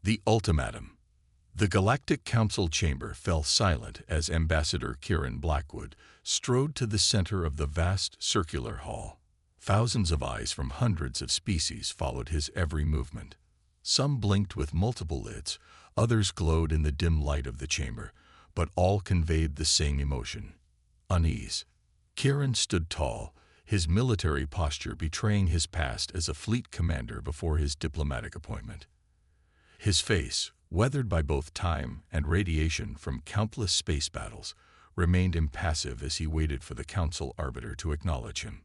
The ultimatum. The Galactic Council chamber fell silent as Ambassador Kiera Vaslov strode to the center of the vast circular hall. Thousands of eyes from hundreds of species followed his every movement. Some blinked with multiple lids, others glowed in the dim light of the chamber, but all conveyed the same emotion: unease. Kiera stood tall, his military posture betraying his past as a fleet commander before his diplomatic appointment. His face, weathered by both time and radiation from countless space battles, remained impassive as he waited for the Council arbiter to acknowledge him.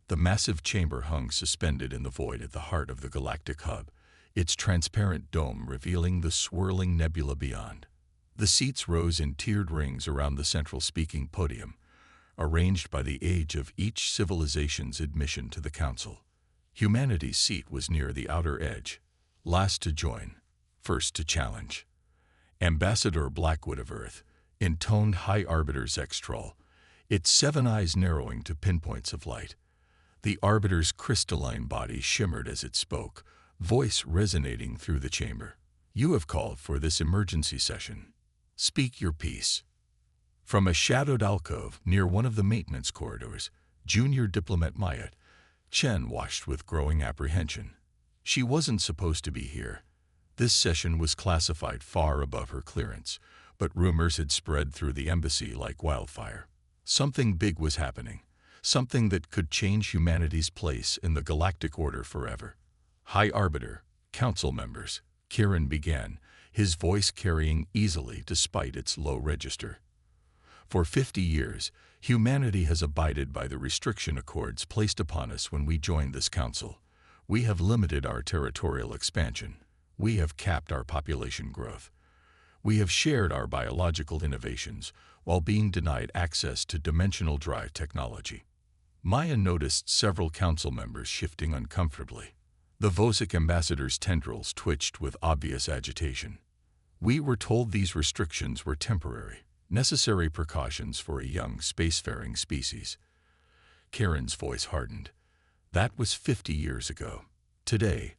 The massive chamber hung suspended in the void at the heart of the galactic hub, its transparent dome revealing the swirling nebula beyond. The seats rose in tiered rings around the central speaking podium, arranged by the age of each civilization's admission to the Council. Humanity's seat was near the outer edge, last to join, first to challenge. Ambassador Blackwood of Earth intoned High Arbiter Zextrol, its 7 eyes narrowing to pinpoints of light. The Arbiter's crystalline body shimmered as it spoke, voice resonating through the chamber. "You have called for this emergency session. Speak your piece." From a shadowed alcove near one of the maintenance corridors, junior diplomat Maya Chen watched with growing apprehension. She wasn't supposed to be here. This session was classified far above her clearance, but rumors had spread through the embassy like wildfire. Something big was happening, something that could change humanity's place in the galactic order forever. "High Arbiter, Council members," Kiera began, his voice carrying easily despite its low register. "For 50 years, humanity has abided by the restriction accords placed upon us when we joined this council. We have limited our territorial expansion. We have capped our population growth. We have shared our biological innovations while being denied access to dimensional drive technology." Maya noticed several council members shifting uncomfortably. The Vosic ambassador's tendrils twitched with obvious agitation. "We were told these restrictions were temporary, necessary precautions for a young spacefaring species." Kieran's voice hardened. "That was 50 years ago. Today,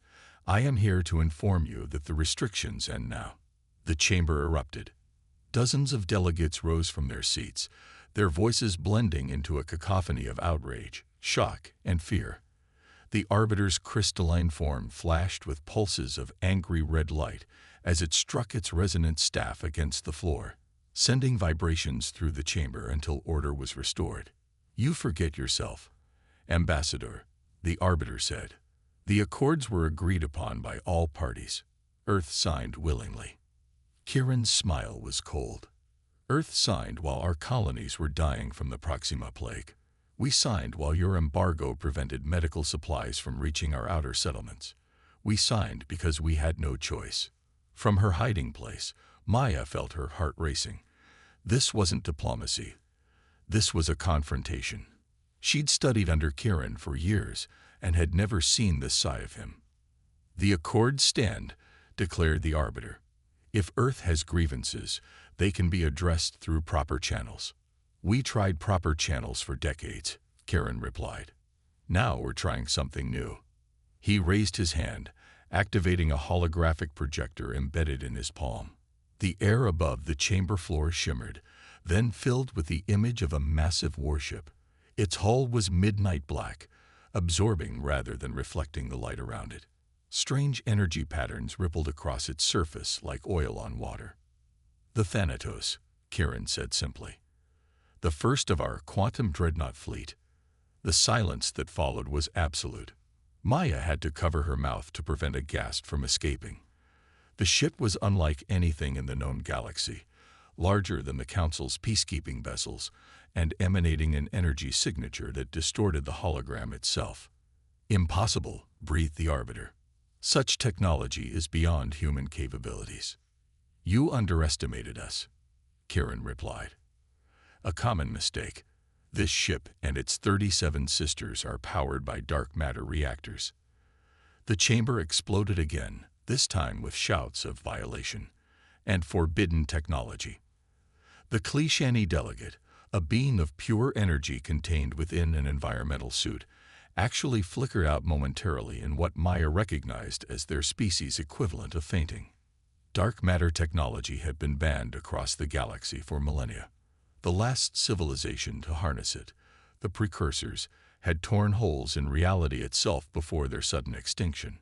I am here to inform you that the restrictions end now." The chamber erupted. Dozens of delegates rose from their seats, their voices blending into a cacophony of outrage, shock, and fear. The Arbiter's crystalline form flashed with pulses of angry red light as it struck its resonant staff against the floor, sending vibrations through the chamber until order was restored. "You forget yourself, Ambassador," the Arbiter said. "The accords were agreed upon by all parties. Earth signed willingly." Kieran's smile was cold. "Earth signed while our colonies were dying from the Proxima Plague. We signed while your embargo prevented medical supplies from reaching our outer settlements. We signed because we had no choice." From her hiding place, Maya felt her heart racing. This wasn't diplomacy. This was a confrontation. She'd studied under Kiera for years and had never seen this side of him. "The accords stand," declared the Arbiter. "If Earth has grievances, they can be addressed through proper channels." "We tried proper channels for decades," Kiera replied. "Now we're trying something new." He raised his hand, activating a holographic projector embedded in his palm. The air above the chamber floor shimmered, then filled with the image of a massive warship. Its hull was midnight black, absorbing rather than reflecting the light around it. Strange energy patterns rippled across its surface like oil on water. "The Thanatos," Kiera said simply. "The first of our quantum dreadnought fleet." The silence that followed was absolute. Maya had to cover her mouth to prevent a gasp from escaping. The ship was unlike anything in the known galaxy, larger than the Council's peacekeeping vessels, and emanating an energy signature that distorted the hologram itself. "Impossible," breathed the Arbiter. "Such technology is beyond human capabilities." "You underestimated us," Kiera replied. "A common mistake. This ship and its 37 sisters are powered by dark matter reactors." The chamber exploded again, this time with shouts of violation and forbidden technology. The Kleshani delegate, a being of pure energy contained within an environmental suit, actually flickered out momentarily in what Maya recognized as their species' equivalent of fainting. Dark matter technology had been banned across the galaxy for millennia. The last civilization to harness it, the precursors, had torn holes in reality itself before their sudden extinction.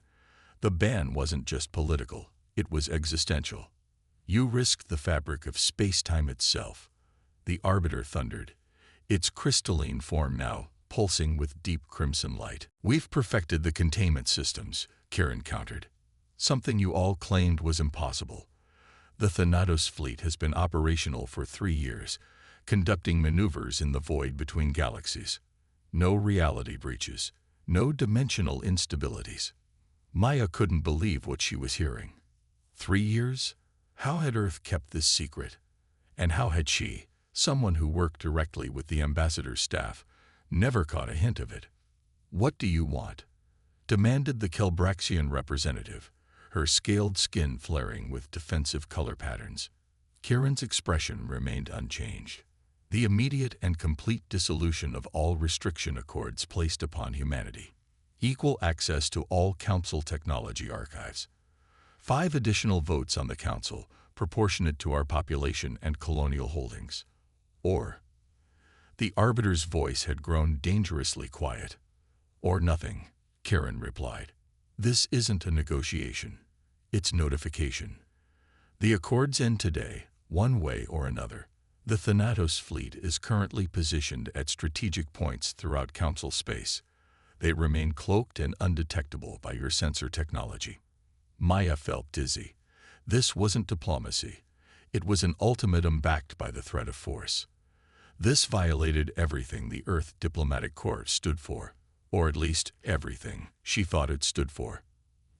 The ban wasn't just political, it was existential. You risked the fabric of space-time itself. The Arbiter thundered, its crystalline form now pulsing with deep crimson light. We've perfected the containment systems, Kiera countered. Something you all claimed was impossible. The Thanatos fleet has been operational for 3 years, conducting maneuvers in the void between galaxies. No reality breaches, no dimensional instabilities. Maya couldn't believe what she was hearing. 3 years? How had Earth kept this secret? And how had she, someone who worked directly with the ambassador's staff, never caught a hint of it? "What do you want?" demanded the Kelbraxian representative, her scaled skin flaring with defensive color patterns. Kieran's expression remained unchanged. The immediate and complete dissolution of all restriction accords placed upon humanity. Equal access to all Council technology archives. 5 additional votes on the Council, proportionate to our population and colonial holdings. Or, the Arbiter's voice had grown dangerously quiet. Or nothing, Kiera replied. This isn't a negotiation. It's notification. The accords end today, one way or another. The Thanatos fleet is currently positioned at strategic points throughout Council space. They remain cloaked and undetectable by your sensor technology. Maya felt dizzy. This wasn't diplomacy. It was an ultimatum backed by the threat of force. This violated everything the Earth Diplomatic Corps stood for, or at least everything she thought it stood for.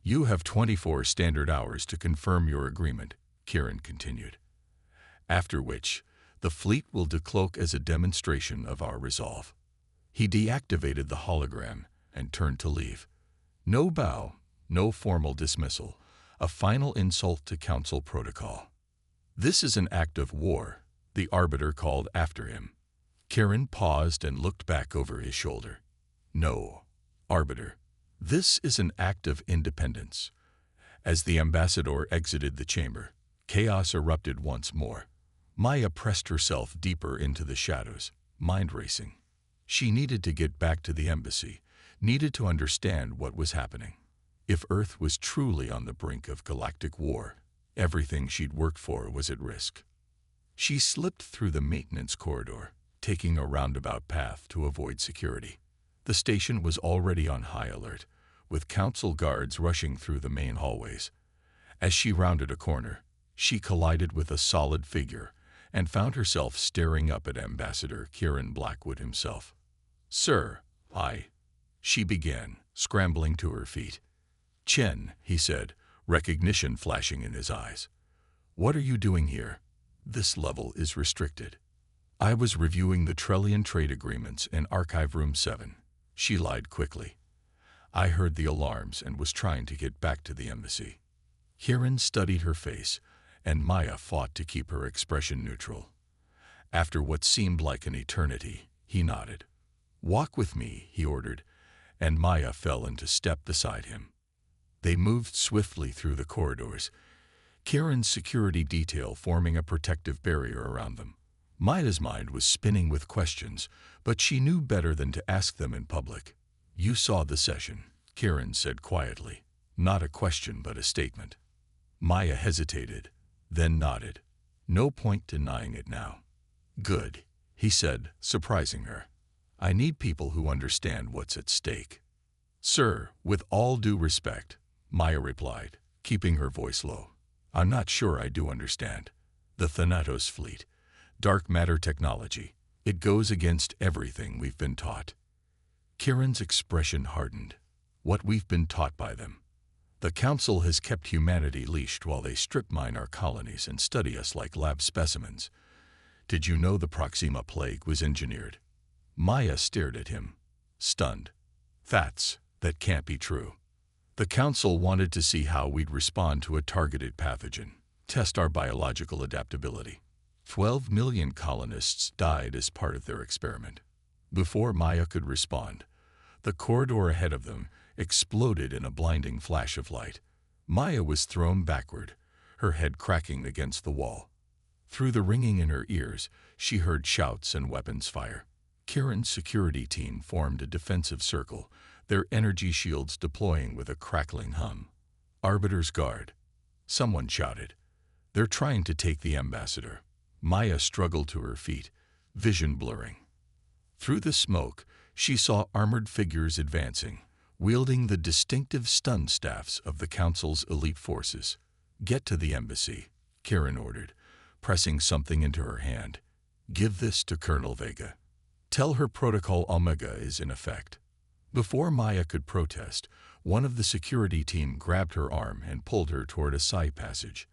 You have 24 standard hours to confirm your agreement, Kiera continued. After which, the fleet will decloak as a demonstration of our resolve. He deactivated the hologram and turned to leave. No bow, no formal dismissal, a final insult to Council protocol. This is an act of war, the Arbiter called after him. Kiera paused and looked back over his shoulder. No, Arbiter. This is an act of independence. As the ambassador exited the chamber, chaos erupted once more. Maya pressed herself deeper into the shadows, mind racing. She needed to get back to the embassy, needed to understand what was happening. If Earth was truly on the brink of galactic war, everything she'd worked for was at risk. She slipped through the maintenance corridor, taking a roundabout path to avoid security. The station was already on high alert, with Council guards rushing through the main hallways. As she rounded a corner, she collided with a solid figure and found herself staring up at Ambassador Kiera Blackwood himself. "Sir, she began, scrambling to her feet. "Chen," he said, recognition flashing in his eyes. "What are you doing here? This level is restricted." "I was reviewing the Trellian trade agreements in Archive Room 7, she lied quickly. "I heard the alarms and was trying to get back to the embassy." Kiera studied her face, and Maya fought to keep her expression neutral. After what seemed like an eternity, he nodded. "Walk with me," he ordered, and Maya fell into step beside him. They moved swiftly through the corridors, Kieran's security detail forming a protective barrier around them. Maya's mind was spinning with questions, but she knew better than to ask them in public. "You saw the session," Kiera said quietly. Not a question, but a statement. Maya hesitated, then nodded. No point denying it now. "Good," he said, surprising her. "I need people who understand what's at stake." "Sir, with all due respect," Maya replied, keeping her voice low. "I'm not sure I do understand. The Thanatos fleet, dark matter technology, it goes against everything we've been taught." Kieran's expression hardened. "What we've been taught by them. The Council has kept humanity leashed while they strip mine our colonies and study us like lab specimens. Did you know the Proxima plague was engineered?" Maya stared at him, stunned. That can't be true." "The Council wanted to see how we'd respond to a targeted pathogen, test our biological adaptability. 12 million colonists died as part of their experiment." Before Maya could respond, the corridor ahead of them exploded in a blinding flash of light. Maya was thrown backward, her head cracking against the wall. Through the ringing in her ears, she heard shouts and weapons fire. Kieran's security team formed a defensive circle, their energy shields deploying with a crackling hum. "Arbiter's Guard," someone shouted. "They're trying to take the ambassador." Maya struggled to her feet, vision blurring. Through the smoke, she saw armored figures advancing, wielding the distinctive stun staffs of the Council's elite forces. "Get to the embassy," Kieran ordered, pressing something into her hand. "Give this to Colonel Vega. Tell her Protocol Omega is in effect." Before Maya could protest, one of the security team grabbed her arm and pulled her toward a side passage.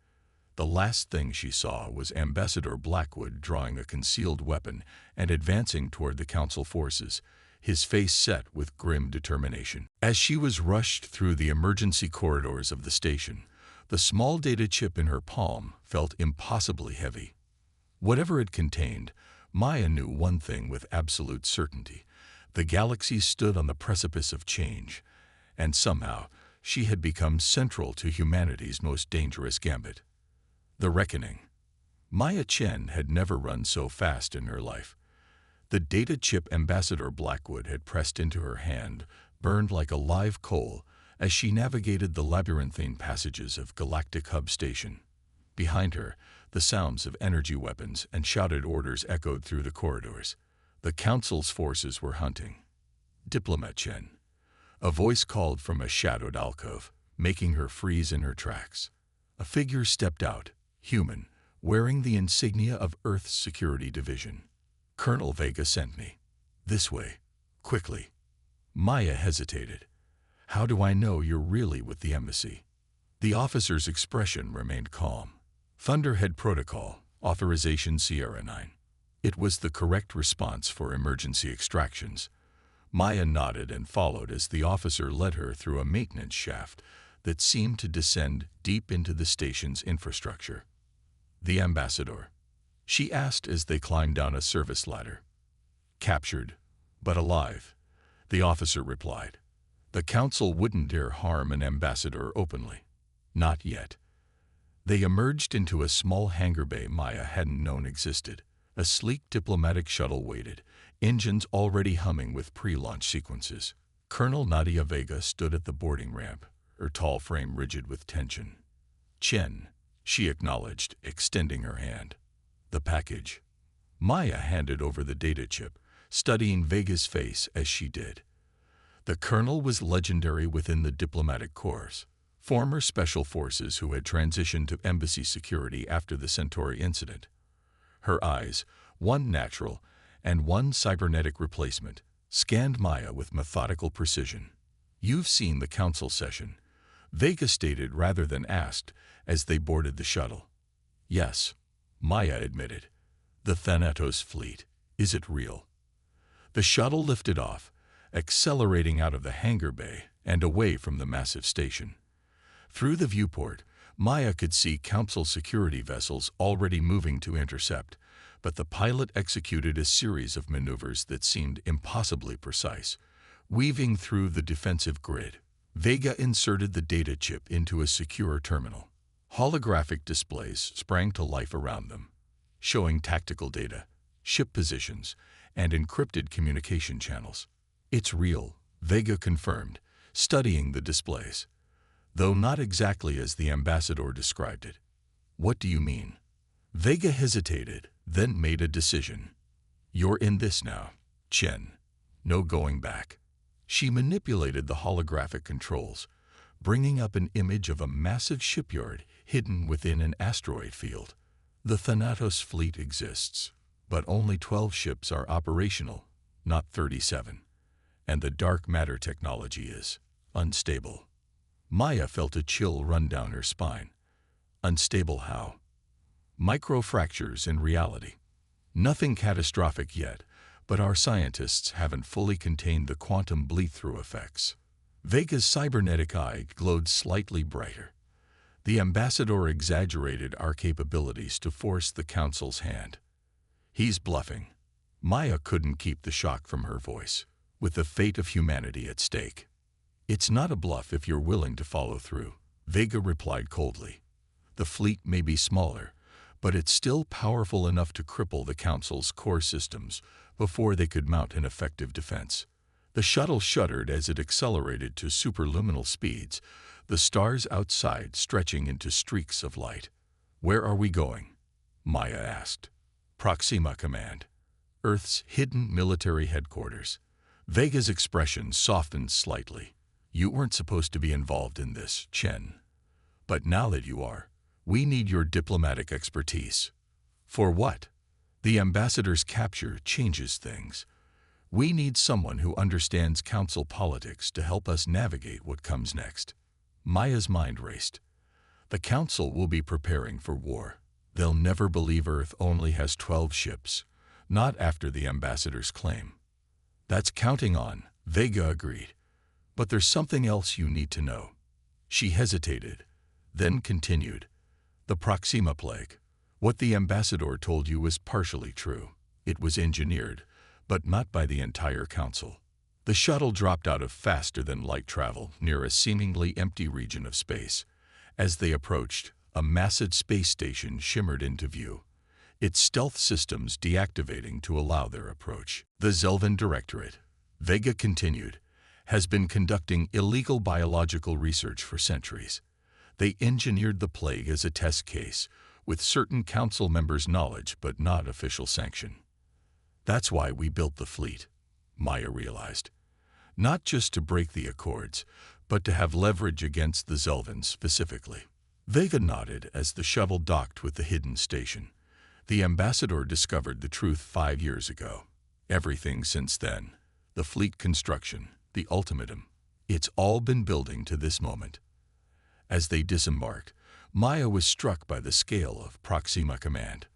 The last thing she saw was Ambassador Blackwood drawing a concealed weapon and advancing toward the Council forces, his face set with grim determination. As she was rushed through the emergency corridors of the station, the small data chip in her palm felt impossibly heavy. Whatever it contained, Maya knew one thing with absolute certainty. The galaxy stood on the precipice of change, and somehow she had become central to humanity's most dangerous gambit. The reckoning. Maya Chen had never run so fast in her life. The data chip Ambassador Blackwood had pressed into her hand burned like a live coal as she navigated the labyrinthine passages of Galactic Hub Station. Behind her, the sounds of energy weapons and shouted orders echoed through the corridors. The Council's forces were hunting. "Diplomat Chen." A voice called from a shadowed alcove, making her freeze in her tracks. A figure stepped out, human, wearing the insignia of Earth's Security Division. "Colonel Vega sent me. This way. Quickly." Maya hesitated. "How do I know you're really with the embassy?" The officer's expression remained calm. "Thunderhead Protocol, Authorization Sierra 9. It was the correct response for emergency extractions." Maya nodded and followed as the officer led her through a maintenance shaft that seemed to descend deep into the station's infrastructure. "The ambassador?" she asked as they climbed down a service ladder. "Captured, but alive," the officer replied. "The Council wouldn't dare harm an ambassador openly." "Not yet." They emerged into a small hangar bay Maya hadn't known existed. A sleek diplomatic shuttle waited, engines already humming with pre-launch sequences. Colonel Nadia Vega stood at the boarding ramp, her tall frame rigid with tension. "Chen," she acknowledged, extending her hand. "The package." Maya handed over the data chip, studying Vega's face as she did. The colonel was legendary within the diplomatic corps, former special forces who had transitioned to embassy security after the Centauri incident. Her eyes, one natural and one cybernetic replacement, scanned Maya with methodical precision. "You've seen the council session," Vega stated rather than asked as they boarded the shuttle. "Yes," Maya admitted. "The Thanatos fleet. Is it real?" The shuttle lifted off, accelerating out of the hangar bay and away from the massive station. Through the viewport, Maya could see Council security vessels already moving to intercept, but the pilot executed a series of maneuvers that seemed impossibly precise, weaving through the defensive grid. Vega inserted the data chip into a secure terminal. Holographic displays sprang to life around them, showing tactical data, ship positions, and encrypted communication channels. "It's real," Vega confirmed, studying the displays. "Though not exactly as the ambassador described it." "What do you mean?" Vega hesitated, then made a decision. "You're in this now, Chen. No going back." She manipulated the holographic controls, bringing up an image of a massive shipyard hidden within an asteroid field. "The Thanatos fleet exists, but only 12 ships are operational, not 37. And the dark matter technology is unstable." Maya felt a chill run down her spine. "Unstable how?" "Microfractures in reality. Nothing catastrophic yet, but our scientists haven't fully contained the quantum bleed-through effects." Vega's cybernetic eye glowed slightly brighter. "The ambassador exaggerated our capabilities to force the Council's hand." "He's bluffing." Maya couldn't keep the shock from her voice, with the fate of humanity at stake. "It's not a bluff if you're willing to follow through," Vega replied coldly. The fleet may be smaller, but it's still powerful enough to cripple the Council's core systems before they could mount an effective defense. The shuttle shuddered as it accelerated to superluminal speeds, the stars outside stretching into streaks of light. "Where are we going?" Maya asked. "Proxima Command, Earth's hidden military headquarters." Vega's expression softened slightly. "You weren't supposed to be involved in this, Chen. But now that you are, we need your diplomatic expertise." "For what?" "The ambassador's capture changes things. We need someone who understands council politics to help us navigate what comes next." Maya's mind raced. The council will be preparing for war. They'll never believe Earth only has 12 ships, not after the ambassador's claim. "That's counting on," Vega agreed. "But there's something else you need to know." She hesitated, then continued. "The Proxima Plague. What the ambassador told you was partially true. It was engineered, but not by the entire council." The shuttle dropped out of faster-than-light travel near a seemingly empty region of space. As they approached, a massive space station shimmered into view, its stealth systems deactivating to allow their approach. "The Zelvan Directorate," Vega continued, "has been conducting illegal biological research for centuries. They engineered the plague as a test case, with certain council members' knowledge but not official sanction. That's why we built the fleet," Maya realized. "Not just to break the accords, but to have leverage against the Zelvans specifically." Vega nodded as the shuttle docked with the hidden station. "The ambassador discovered the truth 5 years ago. Everything since then, the fleet construction, the ultimatum, it's all been building to this moment." As they disembarked, Maya was struck by the scale of Proxima Command.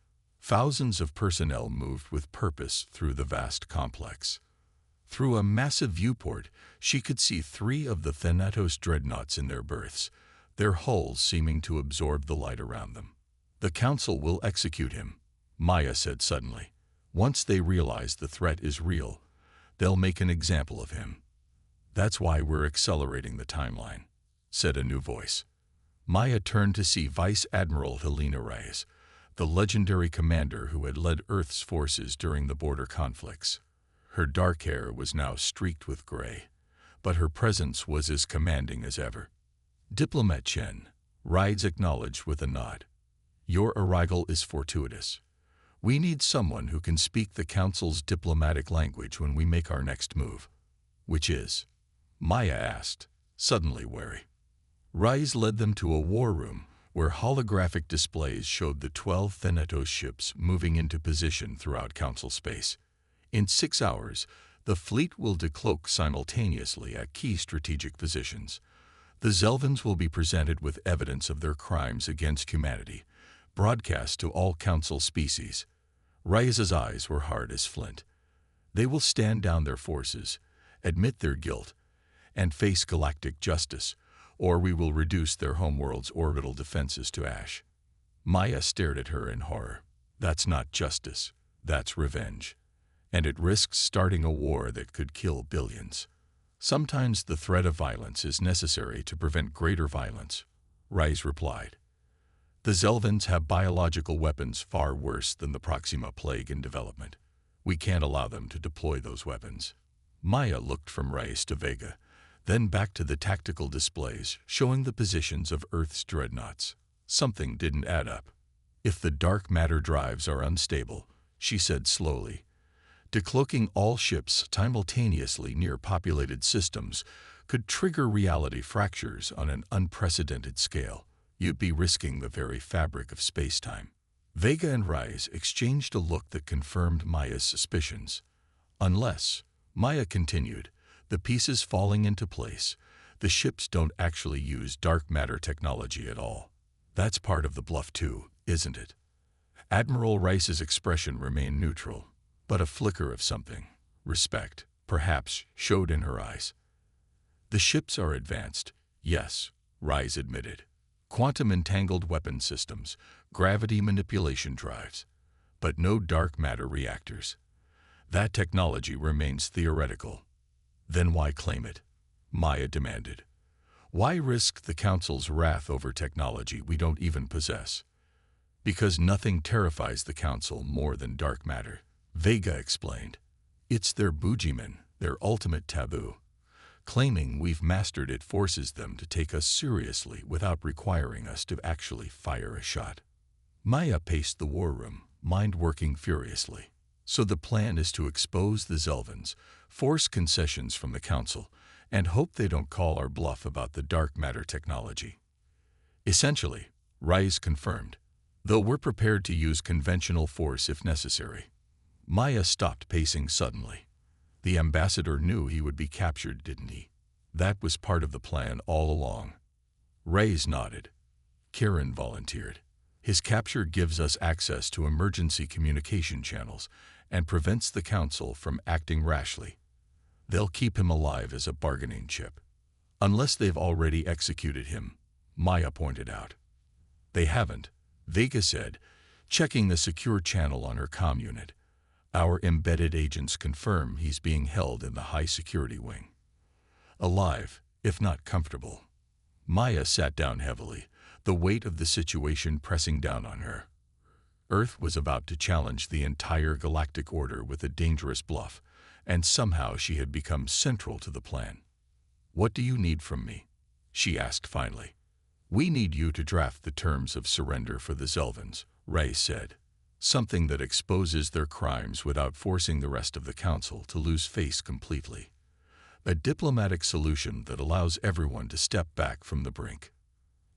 Thousands of personnel moved with purpose through the vast complex. Through a massive viewport, she could see 3 of the Thanatos dreadnoughts in their berths, their hulls seeming to absorb the light around them. "The Council will execute him," Maya said suddenly. "Once they realize the threat is real, they'll make an example of him." "That's why we're accelerating the timeline," said a new voice. Maya turned to see Vice Admiral Helena Reyes, the legendary commander who had led Earth's forces during the border conflicts. Her dark hair was now streaked with gray, but her presence was as commanding as ever. "Diplomat Chen," Reyes acknowledged with a nod. "Your arrival is fortuitous. We need someone who can speak the Council's diplomatic language when we make our next move." "Which is?" Maya asked, suddenly wary. Reyes led them to a war room where holographic displays showed the 12 Thanatos ships moving into position throughout Council space. "In 6 hours, the fleet will decloak simultaneously at key strategic positions. The Zelvans will be presented with evidence of their crimes against humanity, broadcast to all Council species." Reyes's eyes were hard as flint. "They will stand down their forces, admit their guilt, and face galactic justice, or we will reduce their homeworld's orbital defenses to ash." Maya stared at her in horror. "That's not justice. That's revenge. And it risks starting a war that could kill billions." "Sometimes the threat of violence is necessary to prevent greater violence," Reyes replied. "The Zelvans have biological weapons far worse than the Proxima Plague in development. We can't allow them to deploy those weapons." Maya looked from Reyes to Vega, then back to the tactical displays showing the positions of Earth's dreadnoughts. Something didn't add up. "If the dark matter drives are unstable," she said slowly, "decloaking all ships simultaneously near populated systems could trigger reality fractures on an unprecedented scale. You'd be risking the very fabric of space-time." Vega and Reyes exchanged a look that confirmed Maya's suspicions. "Unless," Maya continued, "the pieces falling into place, the ships don't actually use dark matter technology at all. That's part of the bluff too, isn't it?" Admiral Reyes's expression remained neutral, but a flicker of something, respect, perhaps, showed in her eyes. "The ships are advanced, yes," Reyes admitted. "Quantum-entangled weapon systems, gravity manipulation drives, but no dark matter reactors. That technology remains theoretical." "Then why claim it?" Maya demanded. Why risk the Council's wrath over technology we don't even possess? Because nothing terrifies the Council more than dark matter, Vega explained. It's their boogeyman, their ultimate taboo. Claiming we've mastered it forces them to take us seriously without requiring us to actually fire a shot. Maya paced the war room, mind working furiously. So the plan is to expose the Zelvans, force concessions from the Council, and hope they don't call our bluff about the dark matter technology. Essentially, Rise confirmed, though we're prepared to use conventional force if necessary. Maya stopped pacing suddenly. The ambassador knew he would be captured, didn't he? That was part of the plan all along. Rise nodded. Kieran volunteered. His capture gives us access to emergency communication channels and prevents the Council from acting rashly. They'll keep him alive as a bargaining chip. Unless they've already executed him, Maya pointed out. They haven't, Vega said, checking the secure channel on her comm unit. Our embedded agents confirm he's being held in the high security wing. Alive, if not comfortable. Maya sat down heavily, the weight of the situation pressing down on her. Earth was about to challenge the entire galactic order with a dangerous bluff, and somehow she had become central to the plan. What do you need from me? She asked finally. We need you to draft the terms of surrender for the Zelvans, Ray said. Something that exposes their crimes without forcing the rest of the Council to lose face completely. A diplomatic solution that allows everyone to step back from the brink.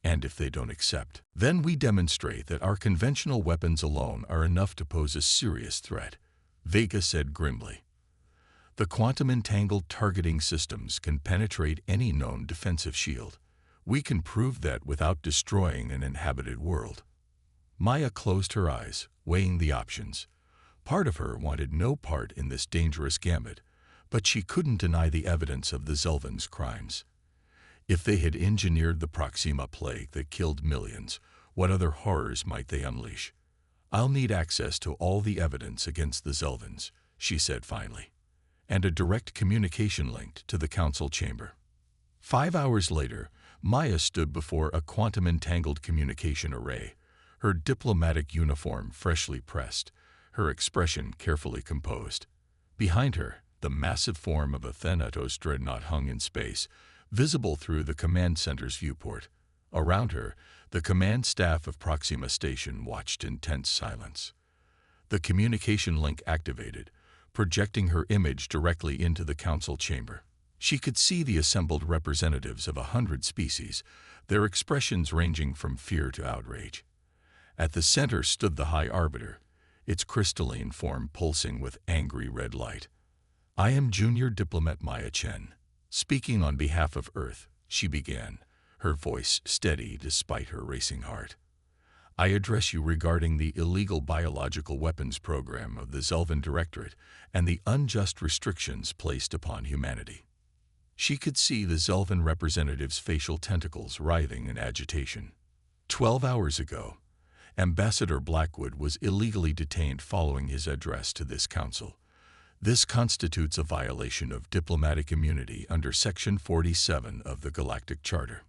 And if they don't accept, then we demonstrate that our conventional weapons alone are enough to pose a serious threat, Vega said grimly. The quantum-entangled targeting systems can penetrate any known defensive shield. We can prove that without destroying an inhabited world. Maya closed her eyes, weighing the options. Part of her wanted no part in this dangerous gambit, but she couldn't deny the evidence of the Zelvans' crimes. If they had engineered the Proxima plague that killed millions, what other horrors might they unleash? I'll need access to all the evidence against the Zelvans, she said finally, and a direct communication link to the Council chamber. 5 hours later, Maya stood before a quantum-entangled communication array, her diplomatic uniform freshly pressed, her expression carefully composed. Behind her, the massive form of a Thanatos dreadnought hung in space, visible through the command center's viewport. Around her, the command staff of Proxima Station watched in tense silence. The communication link activated, projecting her image directly into the Council chamber. She could see the assembled representatives of 100 species, their expressions ranging from fear to outrage. At the center stood the High Arbiter, its crystalline form pulsing with angry red light. I am Junior Diplomat Maya Chen. Speaking on behalf of Earth, she began, her voice steady despite her racing heart. I address you regarding the illegal biological weapons program of the Zelvan Directorate and the unjust restrictions placed upon humanity. She could see the Zelvan representative's facial tentacles writhing in agitation. 12 hours ago, Ambassador Blackwood was illegally detained following his address to this council. This constitutes a violation of diplomatic immunity under Section 47 of the Galactic Charter.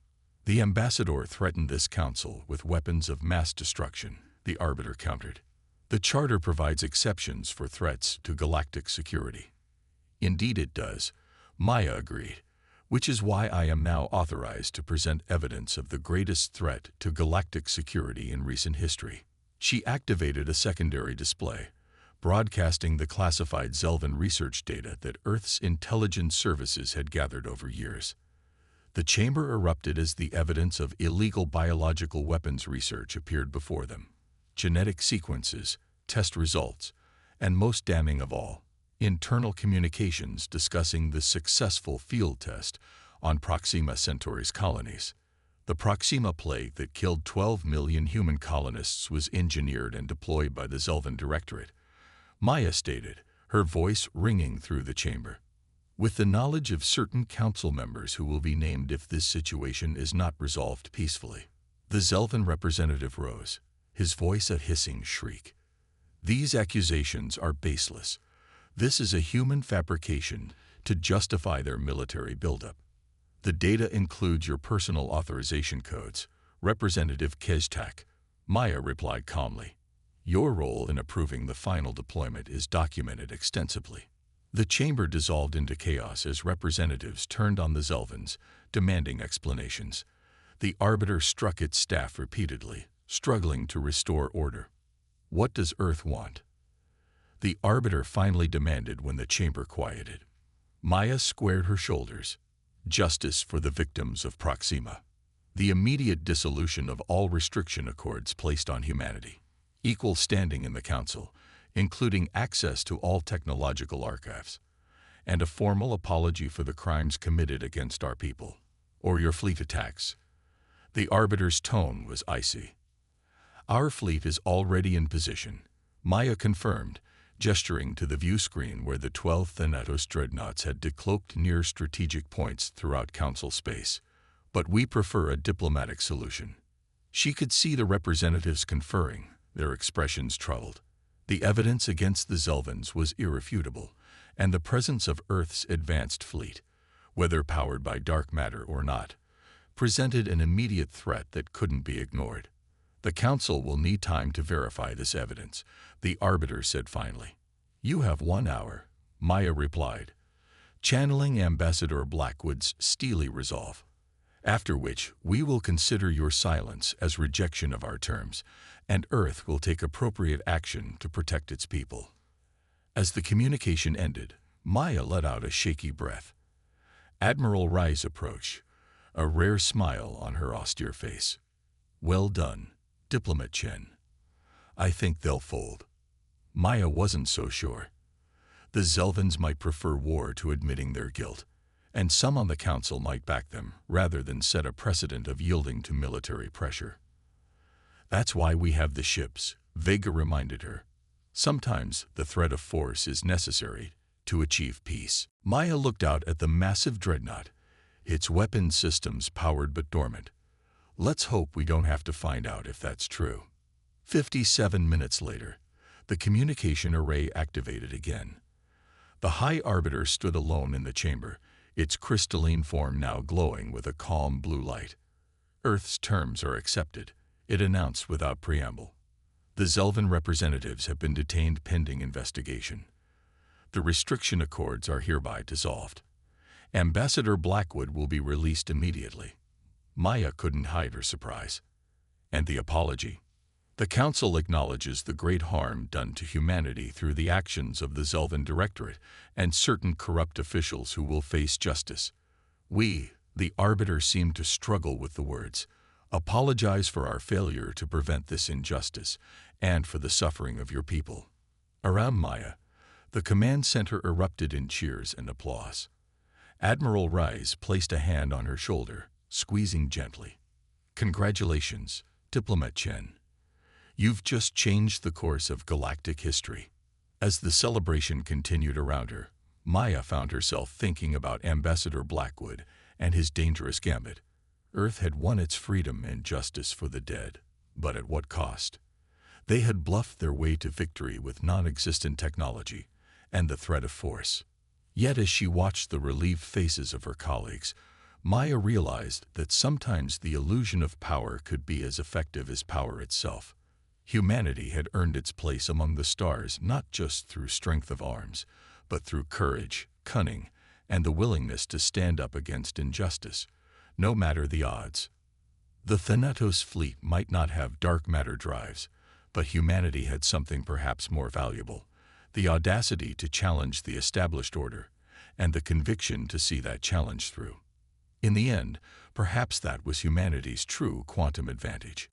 The ambassador threatened this council with weapons of mass destruction, the Arbiter countered. The Charter provides exceptions for threats to galactic security. Indeed it does, Maya agreed, which is why I am now authorized to present evidence of the greatest threat to galactic security in recent history. She activated a secondary display, broadcasting the classified Zelvan research data that Earth's intelligence services had gathered over years. The chamber erupted as the evidence of illegal biological weapons research appeared before them. Genetic sequences, test results, and most damning of all, internal communications discussing the successful field test on Proxima Centauri's colonies. The Proxima plague that killed 12 million human colonists was engineered and deployed by the Zelvan Directorate, Maya stated, her voice ringing through the chamber. With the knowledge of certain council members who will be named if this situation is not resolved peacefully. The Zelvan representative rose, his voice a hissing shriek. These accusations are baseless. This is a human fabrication to justify their military buildup. The data includes your personal authorization codes. Representative Keztak, Maya replied calmly. Your role in approving the final deployment is documented extensively. The chamber dissolved into chaos as representatives turned on the Zelvans, demanding explanations. The Arbiter struck its staff repeatedly, struggling to restore order. What does Earth want? The Arbiter finally demanded when the chamber quieted. Maya squared her shoulders. Justice for the victims of Proxima. The immediate dissolution of all restriction accords placed on humanity. Equal standing in the Council, including access to all technological archives. And a formal apology for the crimes committed against our people. Or your fleet attacks. The Arbiter's tone was icy. Our fleet is already in position, Maya confirmed, gesturing to the view screen where the 12 Thanatos dreadnoughts had decloaked near strategic points throughout Council space. But we prefer a diplomatic solution. She could see the representatives conferring, their expressions troubled. The evidence against the Zelvans was irrefutable, and the presence of Earth's advanced fleet, whether powered by dark matter or not, presented an immediate threat that couldn't be ignored. The Council will need time to verify this evidence, the Arbiter said finally. You have 1 hour, Maya replied, channeling Ambassador Blackwood's steely resolve. After which, we will consider your silence as rejection of our terms, and Earth will take appropriate action to protect its people. As the communication ended, Maya let out a shaky breath. Admiral Rye's approach, a rare smile on her austere face. Well done, Diplomat Chen. I think they'll fold. Maya wasn't so sure. The Zelvans might prefer war to admitting their guilt, and some on the Council might back them rather than set a precedent of yielding to military pressure. That's why we have the ships, Vega reminded her. Sometimes the threat of force is necessary to achieve peace. Maya looked out at the massive dreadnought, its weapon systems powered but dormant. Let's hope we don't have to find out if that's true. 57 minutes later, the communication array activated again. The High Arbiter stood alone in the chamber, its crystalline form now glowing with a calm blue light. Earth's terms are accepted, it announced without preamble. The Zelvan representatives have been detained pending investigation. The restriction accords are hereby dissolved. Ambassador Blackwood will be released immediately. Maya couldn't hide her surprise. And the apology. The Council acknowledges the great harm done to humanity through the actions of the Zelvan Directorate and certain corrupt officials who will face justice. We, the Arbiter, seem to struggle with the words, apologize for our failure to prevent this injustice and for the suffering of your people. Around Maya, the command center erupted in cheers and applause. Admiral Rise placed a hand on her shoulder, squeezing gently. Congratulations, Diplomat Chen. You've just changed the course of galactic history. As the celebration continued around her, Maya found herself thinking about Ambassador Blackwood and his dangerous gambit. Earth had won its freedom and justice for the dead, but at what cost? They had bluffed their way to victory with non-existent technology and the threat of force. Yet as she watched the relieved faces of her colleagues, Maya realized that sometimes the illusion of power could be as effective as power itself. Humanity had earned its place among the stars not just through strength of arms, but through courage, cunning, and the willingness to stand up against injustice, no matter the odds. The Thanatos fleet might not have dark matter drives, but humanity had something perhaps more valuable, the audacity to challenge the established order, and the conviction to see that challenge through. In the end, perhaps that was humanity's true quantum advantage.